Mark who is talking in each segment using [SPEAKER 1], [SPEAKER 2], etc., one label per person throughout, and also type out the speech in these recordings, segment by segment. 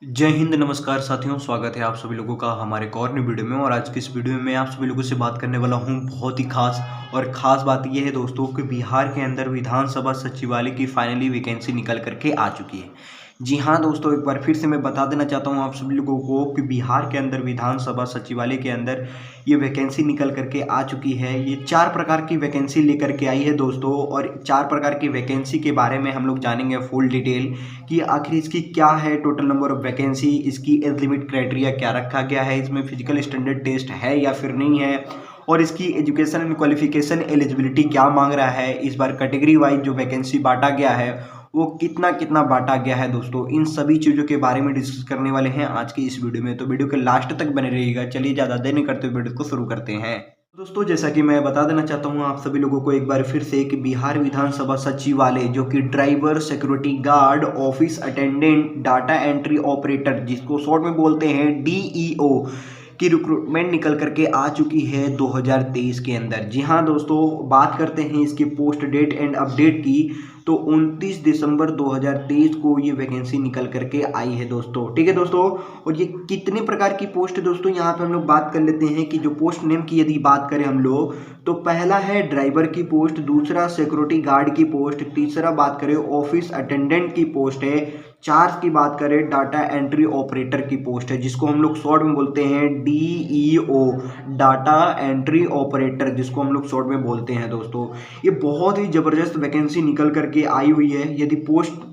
[SPEAKER 1] जय हिंद, नमस्कार साथियों। स्वागत है आप सभी लोगों का हमारे एक और नई वीडियो में। और आज की इस वीडियो में मैं आप सभी लोगों से बात करने वाला हूं बहुत ही खास। और ख़ास बात यह है दोस्तों कि बिहार के अंदर विधानसभा सचिवालय की फाइनली वैकेंसी निकल करके आ चुकी है। जी हाँ दोस्तों, एक बार फिर से मैं बता देना चाहता हूँ आप सभी लोगों को कि बिहार के अंदर विधानसभा सचिवालय के अंदर ये वैकेंसी निकल करके आ चुकी है। ये 4 प्रकार की वैकेंसी लेकर के आई है दोस्तों। और 4 प्रकार की वैकेंसी के बारे में हम लोग जानेंगे फुल डिटेल कि आखिर इसकी क्या है टोटल नंबर ऑफ वैकेंसी, इसकी एज लिमिट क्राइटेरिया क्या रखा गया है, इसमें फिजिकल स्टैंडर्ड टेस्ट है या फिर नहीं है, और इसकी एजुकेशन एंड क्वालिफिकेशन एलिजिबिलिटी क्या मांग रहा है। इस बार कैटेगरी वाइज जो वैकेंसी बांटा गया है वो कितना कितना बांटा गया है दोस्तों, इन सभी चीज़ों के बारे में डिस्कस करने वाले हैं आज की इस वीडियो में। तो वीडियो के लास्ट तक बने रहिएगा। चलिए ज़्यादा देर नहीं करते वीडियो को शुरू करते हैं। दोस्तों, जैसा कि मैं बता देना चाहता हूं आप सभी लोगों को एक बार फिर से कि बिहार विधानसभा सचिवालय जो कि driver, security guard, office attendant, data entry operator जिसको शॉर्ट में बोलते हैं डीईओ की रिक्रूटमेंट निकल करके आ चुकी है 2023 के अंदर। जी हाँ दोस्तों, बात करते हैं इसके पोस्ट डेट एंड अपडेट की। तो 29 दिसंबर 2023 को ये वैकेंसी निकल करके आई है दोस्तों। ठीक है दोस्तों, और ये कितने प्रकार की पोस्ट है दोस्तों, यहाँ पे हम लोग बात कर लेते हैं कि जो पोस्ट नेम की यदि बात करें हम लोग तो पहला है ड्राइवर की पोस्ट, दूसरा सिक्योरिटी गार्ड की पोस्ट, तीसरा बात करें ऑफिस अटेंडेंट की पोस्ट है, 4 की बात करें डाटा एंट्री ऑपरेटर की पोस्ट है जिसको हम लोग शॉर्ट में बोलते हैं डीईओ, डाटा एंट्री ऑपरेटर जिसको हम लोग शॉर्ट में बोलते हैं दोस्तों। ये बहुत ही ज़बरदस्त वैकेंसी निकल करके आई हुई है। यदि पोस्ट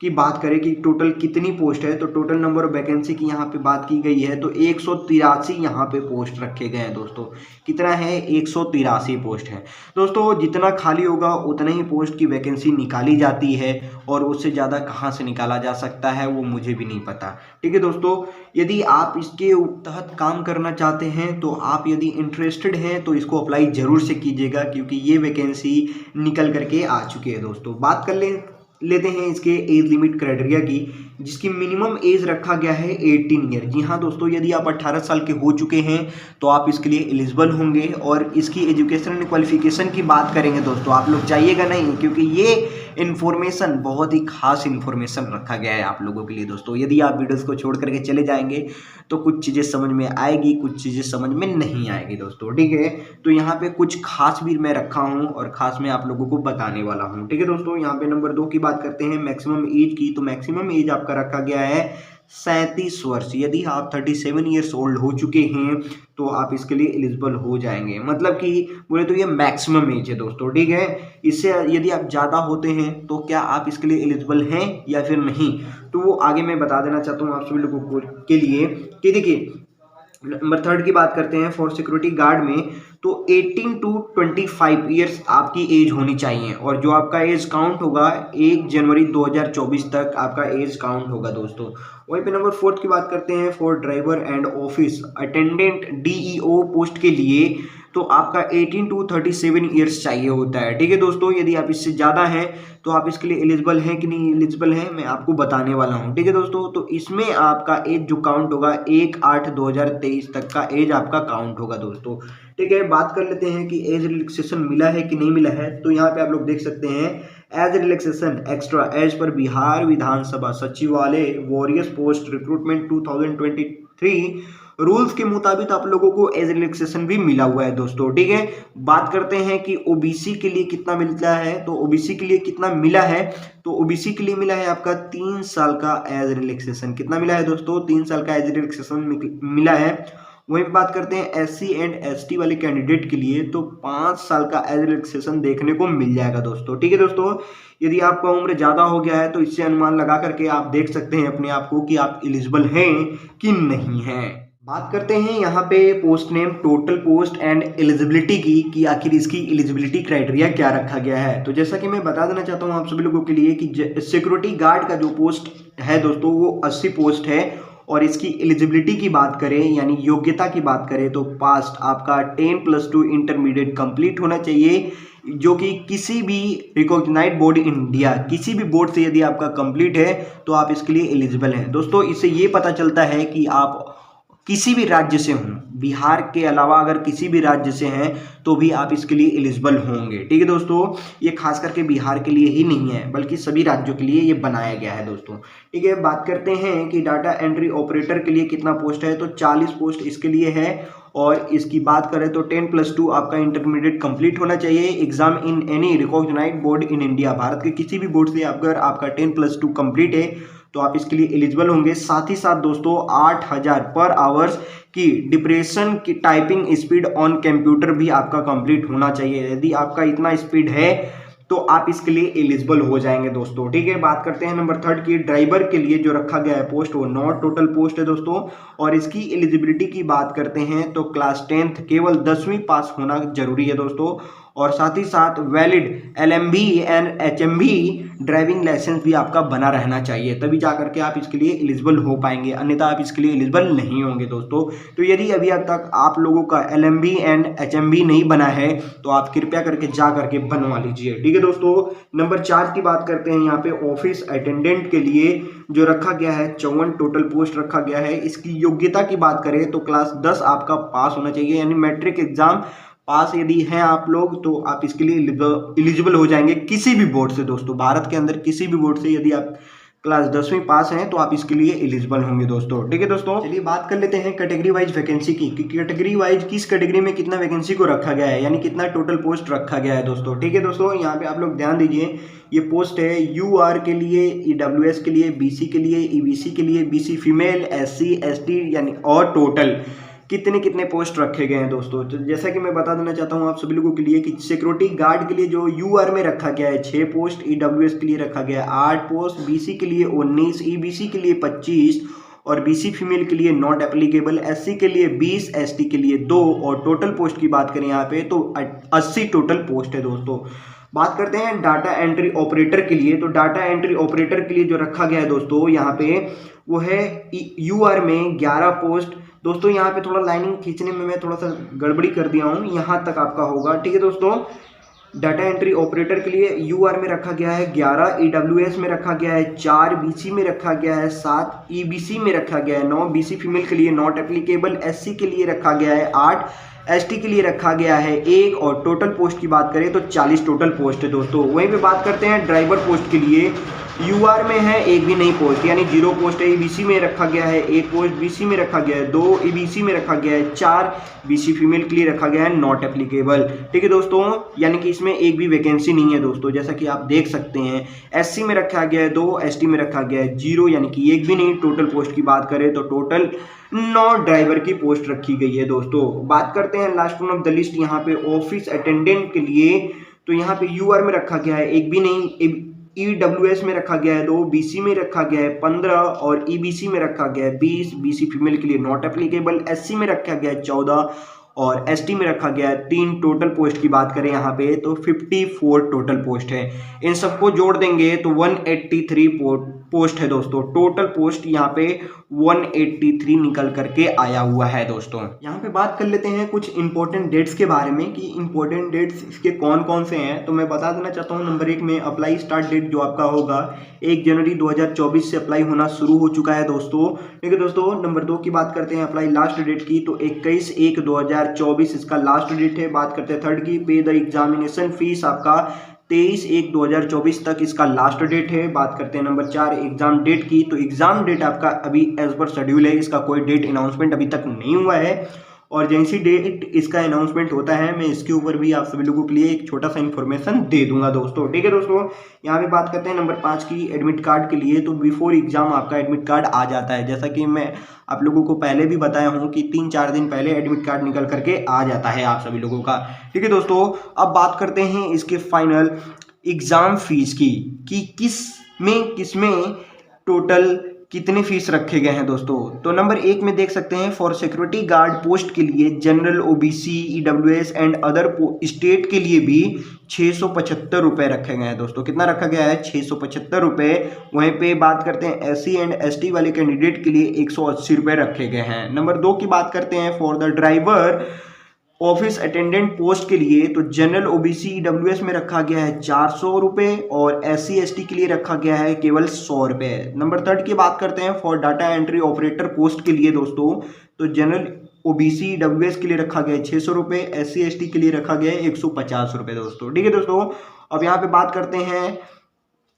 [SPEAKER 1] की बात करें कि टोटल कितनी पोस्ट है तो टोटल नंबर ऑफ वैकेंसी की यहाँ पे बात की गई है तो 183 यहाँ पे पोस्ट रखे गए हैं दोस्तों। कितना है? 183 पोस्ट है दोस्तों। जितना खाली होगा उतना ही पोस्ट की वैकेंसी निकाली जाती है और उससे ज़्यादा कहाँ से निकाला जा सकता है वो मुझे भी नहीं पता। ठीक है दोस्तों, यदि आप इसके तहत काम करना चाहते हैं तो आप यदि इंटरेस्टेड हैं तो इसको अप्लाई ज़रूर से कीजिएगा क्योंकि ये वैकेंसी निकल करके आ चुकी है दोस्तों। बात कर लेते हैं इसके एज लिमिट क्राइटेरिया की, जिसकी मिनिमम एज रखा गया है 18 ईयर। जी हाँ दोस्तों, यदि आप 18 साल के हो चुके हैं तो आप इसके लिए एलिजिबल होंगे। और इसकी एजुकेशन एंड क्वालिफिकेशन की बात करेंगे दोस्तों, आप लोग जाइएगा नहीं क्योंकि ये इन्फॉर्मेशन बहुत ही खास इन्फॉर्मेशन रखा गया है आप लोगों के लिए दोस्तों। यदि आप वीडियोस को छोड़ करके चले जाएंगे तो कुछ चीज़ें समझ में आएगी, कुछ चीज़ें समझ में नहीं आएगी दोस्तों। ठीक है, तो यहाँ पे कुछ खास भी मैं रखा हूँ और खास मैं आप लोगों को बताने वाला हूँ। ठीक है दोस्तों, यहाँ पे नंबर 2 की बात करते हैं मैक्सिमम एज की। तो मैक्सिमम एज आपका रखा गया है 37 वर्ष। यदि आप 37 ईयर्स ओल्ड हो चुके हैं तो आप इसके लिए एलिजिबल हो जाएंगे। मतलब कि बोले तो ये मैक्सिमम एज है दोस्तों। ठीक है, इससे यदि आप ज़्यादा होते हैं तो क्या आप इसके लिए एलिजिबल हैं या फिर नहीं, तो वो आगे मैं बता देना चाहता हूँ आप सभी लोगों को के लिए कि देखिए नंबर 3 की बात करते हैं फॉर सिक्योरिटी गार्ड में। तो 18 टू 25 ईयर्स आपकी एज होनी चाहिए और जो आपका एज काउंट होगा 1 जनवरी 2024 तक आपका एज काउंट होगा दोस्तों। वहीं पे नंबर 4 की बात करते हैं for driver and office attendant DEO post के लिए। तो आपका 18 टू 37 ईयर्स चाहिए होता है। ठीक है दोस्तों, यदि आप इससे ज़्यादा हैं तो आप इसके लिए एलिजिबल हैं कि नहीं एलिजिबल हैं मैं आपको बताने वाला हूं। ठीक है दोस्तों, तो इसमें आपका एज जो काउंट होगा 1/8/2023 तक का एज आपका काउंट होगा दोस्तों। ठीक है, बात कर लेते हैं कि एज रिलैक्सेशन मिला है कि नहीं मिला है। तो यहाँ पे आप लोग देख सकते हैं age relaxation extra as per Bihar विधानसभा सचिवालय वॉरियर्स पोस्ट रिक्रूटमेंट 2023 रूल्स के मुताबिक आप लोगों को एज रिलैक्सेशन भी मिला हुआ है दोस्तों। ठीक है, बात करते हैं कि ओबीसी के लिए कितना मिलता है। तो ओबीसी के लिए कितना मिला है, तो ओबीसी के लिए मिला है आपका 3 साल का एज रिलैक्सेशन। कितना मिला है दोस्तों? 3 साल का एज रिलैक्सेशन मिला है। वहीं पे बात करते हैं एससी एंड एसटी वाले कैंडिडेट के लिए तो 5 साल का एज रिलैक्सेशन देखने को मिल जाएगा दोस्तों। ठीक है दोस्तों, यदि आपका उम्र ज़्यादा हो गया है तो इससे अनुमान लगा करके आप देख सकते हैं अपने आप को कि आप एलिजिबल हैं कि नहीं हैं। बात करते हैं यहाँ पे post name, total post and eligibility की कि आखिर इसकी एलिजिबिलिटी क्राइटेरिया क्या रखा गया है। तो जैसा कि मैं बता देना चाहता हूँ आप सभी लोगों के लिए कि सिक्योरिटी गार्ड का जो पोस्ट है दोस्तों वो 80 पोस्ट है। और इसकी एलिजिबिलिटी की बात करें यानी योग्यता की बात करें तो पास्ट आपका 10+2 इंटरमीडिएट कंप्लीट होना चाहिए, जो कि किसी भी रिकॉग्नाइज्ड बोर्ड इन इंडिया किसी भी बोर्ड से यदि आपका कंप्लीट है तो आप इसके लिए एलिजिबल हैं दोस्तों। इससे ये पता चलता है कि आप किसी भी राज्य से हों, बिहार के अलावा अगर किसी भी राज्य से हैं तो भी आप इसके लिए एलिजिबल होंगे। ठीक है दोस्तों, ये खास करके बिहार के लिए ही नहीं है बल्कि सभी राज्यों के लिए ये बनाया गया है दोस्तों। ठीक है, बात करते हैं कि डाटा एंट्री ऑपरेटर के लिए कितना पोस्ट है, तो 40 पोस्ट इसके लिए है। और इसकी बात करें तो 10+2 आपका इंटरमीडिएट कंप्लीट होना चाहिए। Exam in any recognised board in India, Bharat के किसी भी बोर्ड से अगर आपका 10+2 कंप्लीट है तो आप इसके लिए एलिजिबल होंगे। साथ ही साथ दोस्तों 8000 पर आवर्स की डिप्रेशन की टाइपिंग स्पीड ऑन कंप्यूटर भी आपका कंप्लीट होना चाहिए। यदि आपका इतना स्पीड है तो आप इसके लिए एलिजिबल हो जाएंगे दोस्तों। ठीक है, बात करते हैं नंबर 3 की। ड्राइवर के लिए जो रखा गया है पोस्ट वो 9 टोटल पोस्ट है दोस्तों। और इसकी एलिजिबिलिटी की बात करते हैं तो क्लास 10th केवल 10वीं पास होना जरूरी है दोस्तों। और साथ ही साथ valid LMB and HMB driving licence भी आपका बना रहना चाहिए, तभी जाकर के आप इसके लिए एलिजिबल हो पाएंगे, अन्यथा आप इसके लिए एलिजिबल नहीं होंगे दोस्तों। तो यदि अभी अब तक आप लोगों का LMB एंड HMB नहीं बना है तो आप कृपया करके जा करके बनवा लीजिए। ठीक है दोस्तों, नंबर 4 की बात करते हैं। यहाँ पे ऑफिस अटेंडेंट के लिए जो रखा गया है 54 टोटल पोस्ट रखा गया है। इसकी योग्यता की बात करें तो क्लास 10 आपका पास होना चाहिए, यानी मैट्रिक एग्जाम पास यदि हैं आप लोग तो आप इसके लिए एलिजिबल हो जाएंगे किसी भी बोर्ड से दोस्तों। भारत के अंदर किसी भी बोर्ड से यदि आप क्लास 10वीं पास हैं तो आप इसके लिए एलिजिबल होंगे दोस्तों। ठीक है दोस्तों, चलिए बात कर लेते हैं कैटेगरी वाइज वैकेंसी की, कि कैटेगरी वाइज किस कैटेगरी में कितना वैकेंसी को रखा गया है, यानी कितना टोटल पोस्ट रखा गया है दोस्तों। ठीक है दोस्तों, यहाँ पे आप लोग ध्यान दीजिए, ये पोस्ट है UR के लिए, EWS के लिए, BC के लिए, EBC के लिए, BC फीमेल, SC ST यानी और टोटल कितने कितने पोस्ट रखे गए हैं दोस्तों। तो जैसा कि मैं बता देना चाहता हूं आप सभी लोगों के लिए कि सिक्योरिटी गार्ड के लिए जो UR में रखा गया है 6 पोस्ट, EWS के लिए रखा गया है 8 पोस्ट, BC के लिए 19, EBC के लिए 25 और BC फीमेल के लिए नॉट एप्लीकेबल, SC के लिए 20, ST के लिए 2 और टोटल पोस्ट की बात करें यहाँ पे तो 80 टोटल पोस्ट है दोस्तों। बात करते हैं डाटा एंट्री ऑपरेटर के लिए, तो डाटा एंट्री ऑपरेटर के लिए जो रखा गया है दोस्तों यहाँ पे वो है UR में 11 पोस्ट दोस्तों। यहाँ पे थोड़ा लाइनिंग खींचने में मैं थोड़ा सा गड़बड़ी कर दिया हूँ, यहाँ तक आपका होगा। ठीक है दोस्तों, डाटा एंट्री ऑपरेटर के लिए UR में रखा गया है 11, EWS में रखा गया है 4, BC में रखा गया है 7, EBC में रखा गया है 9, BC फीमेल के लिए नॉट एप्लीकेबल, SC के लिए रखा गया है 8, ST के लिए रखा गया है 1 और टोटल पोस्ट की बात करें तो 40 टोटल पोस्ट है दोस्तों। वहीं पे बात करते हैं ड्राइवर पोस्ट के लिए, UR में है 1 भी नहीं पोस्ट, यानी 0 पोस्ट है। EBC में रखा गया है 1 पोस्ट, BC में रखा गया है 2, EBC में रखा गया है 4, BC फीमेल के लिए रखा गया है नॉट एप्लीकेबल। ठीक है दोस्तों, यानी कि इसमें एक भी वैकेंसी नहीं है दोस्तों, जैसा कि आप देख सकते हैं। SC में रखा गया है 2, ST में रखा गया है 0, यानी कि एक भी नहीं। टोटल पोस्ट की बात करें तो टोटल 9 ड्राइवर की पोस्ट रखी गई है दोस्तों। बात करते हैं last one of the list यहाँ पे ऑफिस अटेंडेंट के लिए, तो यहाँ पे UR में रखा गया है 1 भी नहीं, EWS में रखा गया है 2, BC में रखा गया है 15 और EBC में रखा गया है 20, BC फीमेल के लिए नॉट एप्लीकेबल, SC में रखा गया है 14 और ST में रखा गया है 3। टोटल पोस्ट की बात करें यहाँ पे तो 54 टोटल पोस्ट है। इन सबको जोड़ देंगे तो 183 पोस्ट है दोस्तों। टोटल पोस्ट यहाँ पे 183 निकल करके आया हुआ है दोस्तों। यहाँ पे बात कर लेते हैं कुछ इंपॉर्टेंट डेट्स के बारे में कि इंपॉर्टेंट डेट्स इसके कौन कौन से हैं, तो मैं बता देना चाहता हूँ। नंबर 1 में अप्लाई स्टार्ट डेट जो आपका होगा 1 जनवरी 2024 से अप्लाई होना शुरू हो चुका है दोस्तों। ठीक है दोस्तों, नंबर 2 की बात करते हैं अप्लाई लास्ट डेट की, तो 21/1/2024 इसका लास्ट डेट है। बात करते हैं 3rd की, पे द एग्जामिनेशन फीस आपका 23/1/2024 तक इसका लास्ट डेट है। बात करते हैं नंबर 4 एग्जाम डेट की, तो एग्जाम डेट आपका अभी एज पर शेड्यूल है, इसका कोई डेट अनाउंसमेंट अभी तक नहीं हुआ है और जैसी डेट इसका अनाउंसमेंट होता है मैं इसके ऊपर भी आप सभी लोगों के लिए एक छोटा सा इन्फॉर्मेशन दे दूंगा दोस्तों। ठीक है दोस्तों, यहाँ पे बात करते हैं नंबर 5 की एडमिट कार्ड के लिए, तो बिफोर एग्जाम आपका एडमिट कार्ड आ जाता है, जैसा कि मैं आप लोगों को पहले भी बताया हूँ कि 3-4 दिन पहले एडमिट कार्ड निकल करके आ जाता है आप सभी लोगों का। ठीक है दोस्तों, अब बात करते हैं इसके फाइनल एग्जाम फीस की कि किसमें टोटल कितने फीस रखे गए हैं दोस्तों। तो नंबर 1 में देख सकते हैं फॉर सिक्योरिटी गार्ड पोस्ट के लिए general, OBC, EWS and other state के लिए भी 675 रुपये रखे गए हैं दोस्तों। कितना रखा गया है? 675 रुपये। वहीं पे बात करते हैं SC एंड ST वाले कैंडिडेट के लिए 180 रुपये रखे गए हैं। नंबर 2 की बात करते हैं for the driver office attendant post के लिए तो जनरल ओबीसी ईडब्ल्यूएस में रखा गया है 400 रुपये और SC ST के लिए रखा गया है केवल 100 रुपये। नंबर 3 की बात करते हैं for data entry operator post के लिए दोस्तों, तो जनरल ओबीसी ईडब्ल्यूएस के लिए रखा गया है 600 रुपये, SC ST के लिए रखा गया है 150 रुपये दोस्तों। ठीक है दोस्तों, अब यहाँ पे बात करते हैं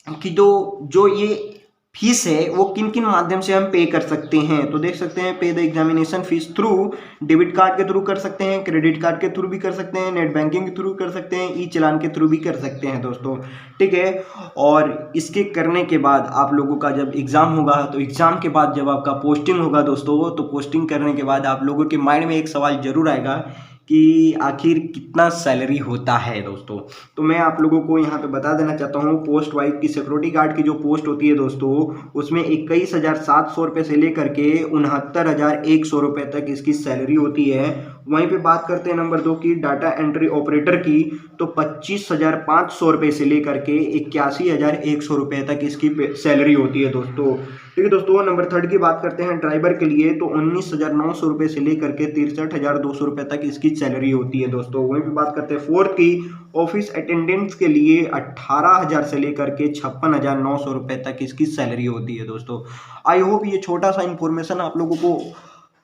[SPEAKER 1] कि जो ये फीस है वो किन किन माध्यम से हम पे कर सकते हैं। तो देख सकते हैं पे the examination fees through debit card के थ्रू कर सकते हैं, क्रेडिट कार्ड के थ्रू भी कर सकते हैं, नेट बैंकिंग के थ्रू कर सकते हैं, ई चलान के थ्रू भी कर सकते हैं दोस्तों। ठीक है, और इसके करने के बाद आप लोगों का जब एग्ज़ाम होगा तो एग्ज़ाम के बाद जब आपका पोस्टिंग होगा दोस्तों, तो पोस्टिंग करने के बाद आप लोगों के माइंड में एक सवाल जरूर आएगा कि आखिर कितना सैलरी होता है दोस्तों। तो मैं आप लोगों को यहाँ पे बता देना चाहता हूँ, पोस्ट वाइज की सिक्योरिटी गार्ड की जो पोस्ट होती है दोस्तों, उसमें 21,700 रुपये से लेकर के 69,100 रुपये तक इसकी सैलरी होती है। वहीं पे बात करते हैं नंबर 2 की डाटा एंट्री ऑपरेटर की, तो 25,500 रुपये से लेकर के 81,100 रुपये तक इसकी सैलरी होती है दोस्तों। ठीक है दोस्तों, नंबर 3 की बात करते हैं ड्राइवर के लिए, तो 19,900 रुपये से लेकर के 63,200 रुपये तक इसकी सैलरी होती है दोस्तों। वहीं पे बात करते हैं 4 की ऑफिस अटेंडेंट्स के लिए 18,000 से लेकर के 56,900 रुपये तक इसकी सैलरी होती है दोस्तों। आई होप ये छोटा सा इन्फॉर्मेशन आप लोगों को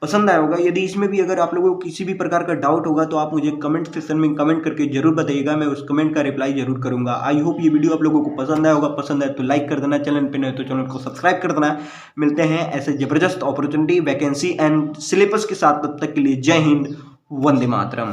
[SPEAKER 1] पसंद आया होगा। यदि इसमें भी अगर आप लोगों को किसी भी प्रकार का डाउट होगा तो आप मुझे कमेंट सेक्शन में कमेंट करके जरूर बताइएगा, मैं उस कमेंट का रिप्लाई जरूर करूंगा। आई होप ये वीडियो आप लोगों को पसंद आया होगा। पसंद आए तो लाइक कर देना, चैनल पे नए तो चैनल को सब्सक्राइब कर देना। मिलते हैं ऐसे जबरदस्त अपॉर्चुनिटी, वैकेंसी एंड सिलेबस के साथ, तब तक के लिए जय हिंद, वंदे मातरम।